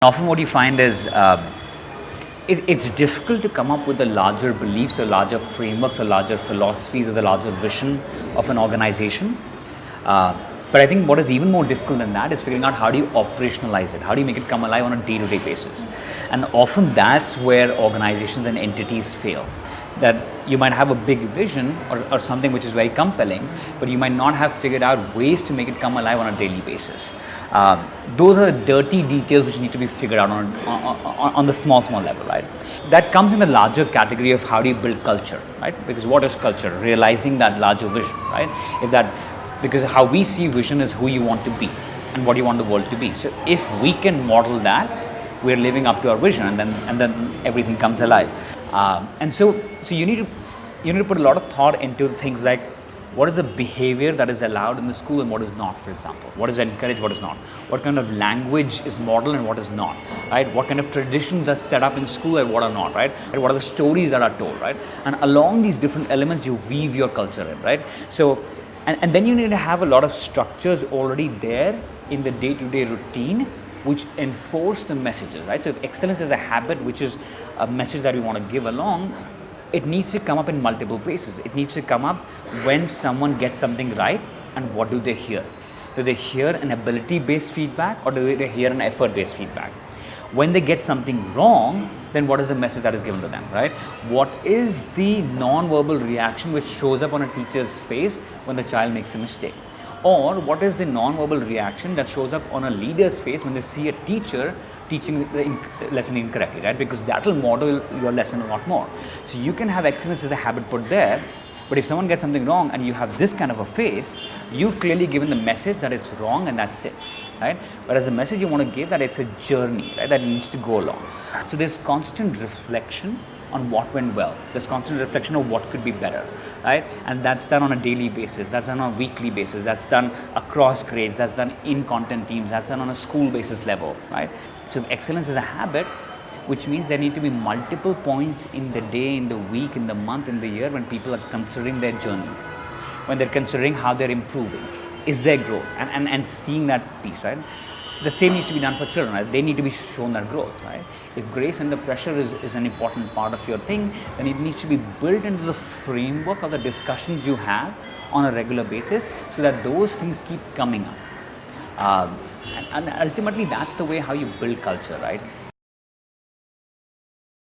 Often what you find is it's difficult to come up with the larger beliefs or larger frameworks or larger philosophies or the larger vision of an organization. But I think what is even more difficult than that is figuring out how do you operationalize it, how do you make it come alive on a day-to-day basis. And often that's where organizations and entities fail. That you might have a big vision or something which is very compelling, but you might not have figured out ways to make it come alive on a daily basis. Those are the dirty details which need to be figured out on the small level, right? That comes in the larger category of how do you build culture, right? Because what is culture? Realizing that larger vision, right? Because how we see vision is who you want to be and what you want the world to be. So if we can model that, we're living up to our vision, and then everything comes alive. And so you need to put a lot of thought into things like, what is the behavior that is allowed in the school and what is not, for example? What is encouraged, what is not? What kind of language is modeled and what is not, right? What kind of traditions are set up in school and what are not, right? What are the stories that are told, right? And along these different elements, you weave your culture in, right? So, and then you need to have a lot of structures already there in the day-to-day routine which enforce the messages, right? So if excellence is a habit, which is a message that we want to give along, it needs to come up in multiple places. It needs to come up when someone gets something right, and what do they hear? Do they hear an ability-based feedback or do they hear an effort-based feedback? When they get something wrong, then what is the message that is given to them, right? What is the non-verbal reaction which shows up on a teacher's face when the child makes a mistake? Or what is the non-verbal reaction that shows up on a leader's face when they see a teacher teaching the lesson incorrectly, right? Because that will model your lesson a lot more. So you can have excellence as a habit put there, but if someone gets something wrong and you have this kind of a face, you've clearly given the message that it's wrong and that's it, right? Whereas the message you want to give that it's a journey, right, that needs to go along. So there's constant reflection on what went well. There's constant reflection of what could be better, right? And that's done on a daily basis, that's done on a weekly basis, that's done across grades, that's done in content teams, that's done on a school basis level, right? So if excellence is a habit, which means there need to be multiple points in the day, in the week, in the month, in the year when people are considering their journey, when they're considering how they're improving, is there growth, and seeing that piece, right? The same needs to be done for children, right? They need to be shown that growth, right? If grace under pressure is an important part of your thing, then it needs to be built into the framework of the discussions you have on a regular basis so that those things keep coming up. And ultimately, that's the way how you build culture, right?